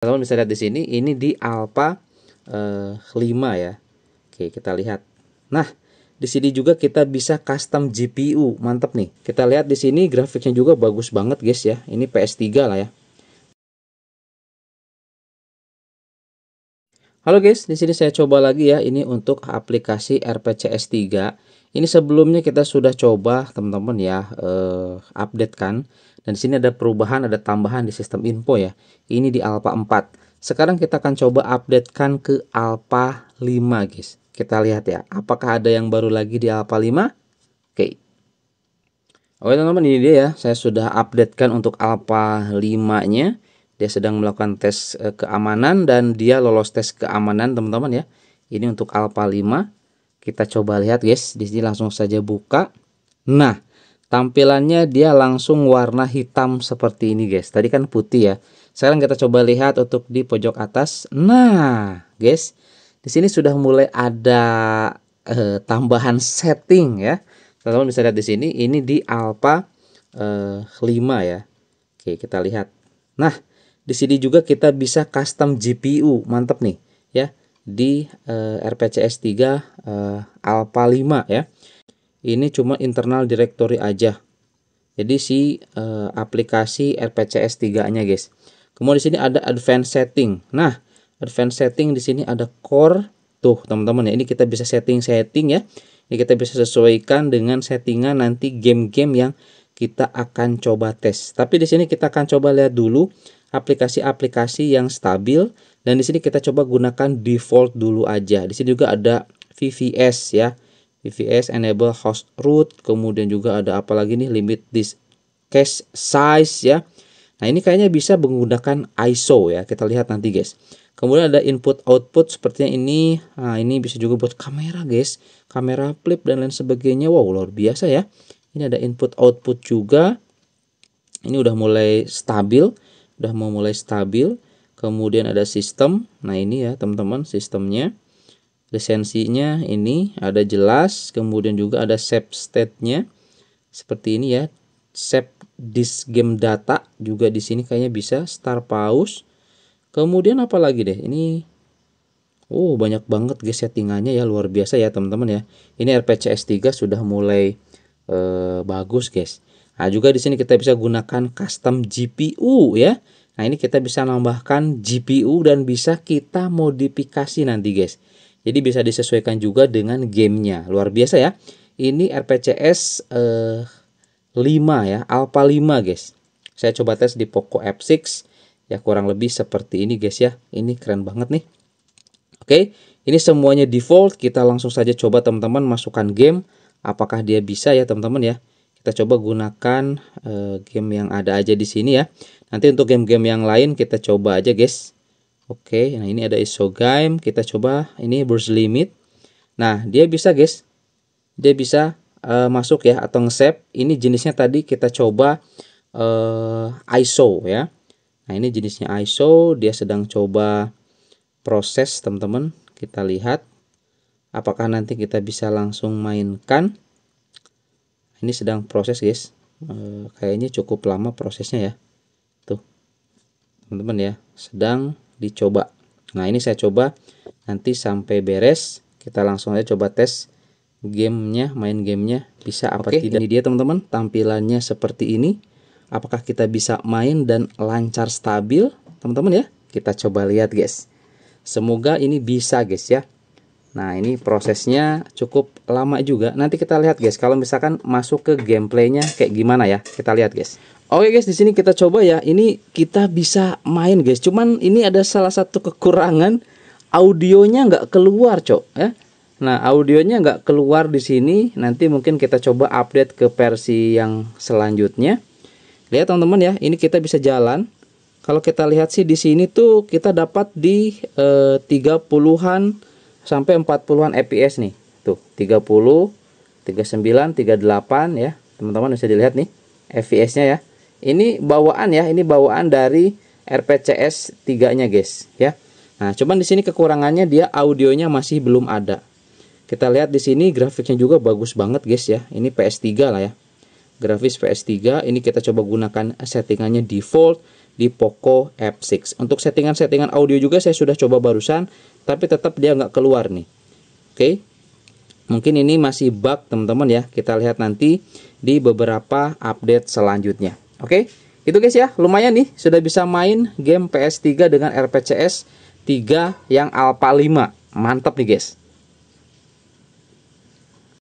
Teman-teman bisa lihat di sini, ini di Alpha 5 ya. Oke, kita lihat. Nah, di sini juga kita bisa custom GPU, mantap nih. Kita lihat di sini grafiknya juga bagus banget guys ya. Ini PS3 lah ya. Halo guys, di sini saya coba lagi ya. Ini untuk aplikasi RPCS 3. Ini sebelumnya kita sudah coba teman-teman ya, update kan. Dan di sini ada perubahan, ada tambahan di sistem info ya. Ini di Alpha 4. Sekarang kita akan coba update kan ke Alpha 5 guys. Kita lihat ya, apakah ada yang baru lagi di Alpha 5? Oke. Oke teman-teman, ini dia ya. Saya sudah update kan untuk Alpha 5-nya. Dia sedang melakukan tes keamanan dan dia lolos tes keamanan teman-teman ya. Ini untuk Alpha 5. Kita coba lihat guys. Di sini langsung saja buka. Nah, tampilannya dia langsung warna hitam seperti ini guys. Tadi kan putih ya. Sekarang kita coba lihat untuk di pojok atas. Nah, guys, di sini sudah mulai ada tambahan setting ya. Teman-teman bisa lihat di sini. Ini di Alpha 5 ya. Oke, kita lihat. Nah, di sini juga kita bisa custom GPU, mantap nih ya, di RPCS 3 Alpha 5 ya. Ini cuma internal directory aja. Jadi si aplikasi RPCS 3-nya guys. Kemudian di sini ada advanced setting. Nah, advanced setting di sini ada core tuh teman-teman ya. Ini kita bisa setting ya. Ini kita bisa sesuaikan dengan settingan nanti game-game yang kita akan coba tes. Tapi di sini kita akan coba lihat dulu aplikasi-aplikasi yang stabil, dan di sini kita coba gunakan default dulu aja. Di sini juga ada VVS ya. VVS enable host root, kemudian juga ada apa lagi nih, limit disk cache size ya. Nah, ini kayaknya bisa menggunakan ISO ya. Kita lihat nanti guys. Kemudian ada input output sepertinya ini. Nah, ini bisa juga buat kamera guys. Kamera flip dan lain sebagainya. Wow, luar biasa ya. Ini ada input output juga. Ini udah mulai stabil. Udah mau mulai stabil. Kemudian ada sistem. Nah, ini ya teman-teman sistemnya. Lisensinya ini ada jelas. Kemudian juga ada save state-nya. Seperti ini ya. Save disk game data juga di sini kayaknya bisa. Start pause. Kemudian apa lagi deh? Ini banyak banget guys settingannya ya, luar biasa ya teman-teman ya. Ini RPCS 3 sudah mulai bagus guys. Nah, juga di sini kita bisa gunakan custom GPU ya. Nah, ini kita bisa nambahkan GPU dan bisa kita modifikasi nanti guys. Jadi bisa disesuaikan juga dengan gamenya. Luar biasa ya. Ini RPCS 5 ya, Alpha 5 guys. Saya coba tes di Poco F6 ya, kurang lebih seperti ini guys ya. Ini keren banget nih. Oke, ini semuanya default. Kita langsung saja coba teman-teman masukkan game. Apakah dia bisa ya teman-teman ya. Kita coba gunakan game yang ada aja di sini ya. Nanti untuk game-game yang lain kita coba aja guys. Oke, nah ini ada ISO game. Kita coba ini burst limit. Nah, dia bisa guys. Dia bisa masuk ya atau nge-save. Ini jenisnya tadi kita coba ISO ya. Nah, ini jenisnya ISO. Dia sedang coba proses teman-teman. Kita lihat apakah nanti kita bisa langsung mainkan. Ini sedang proses guys. Kayaknya cukup lama prosesnya ya. Tuh teman-teman ya, sedang dicoba. Nah, ini saya coba nanti sampai beres. Kita langsung aja coba tes gamenya, main gamenya bisa apa tidak. Ini dia teman-teman, tampilannya seperti ini. Apakah kita bisa main dan lancar stabil teman-teman ya. Kita coba lihat guys. Semoga ini bisa guys ya. Nah, ini prosesnya cukup lama juga. Nanti kita lihat guys kalau misalkan masuk ke gameplaynya kayak gimana ya. Kita lihat guys. Oke guys, di sini kita coba ya. Ini kita bisa main guys. Cuman ini ada salah satu kekurangan, audionya nggak keluar cok ya. Nah, audionya nggak keluar di sini. Nanti mungkin kita coba update ke versi yang selanjutnya. Lihat teman-teman ya. Ini kita bisa jalan. Kalau kita lihat sih di sini tuh kita dapat di 30-an sampai 40-an fps nih. Tuh, 30, 39, 38 ya. Teman-teman bisa dilihat nih fps-nya ya. Ini bawaan ya, ini bawaan dari RPCS 3-nya guys ya. Nah, cuman di sini kekurangannya dia audionya masih belum ada. Kita lihat di sini grafiknya juga bagus banget guys ya. Ini PS3 lah ya. Grafis PS3, ini kita coba gunakan settingannya default. di Poco F6. Untuk settingan-settingan audio juga saya sudah coba barusan, tapi tetap dia nggak keluar nih. Oke, mungkin ini masih bug teman-teman ya. Kita lihat nanti di beberapa update selanjutnya. Oke, itu guys ya, lumayan nih sudah bisa main game PS3 dengan RPCS 3 yang Alpha 5. Mantap nih guys.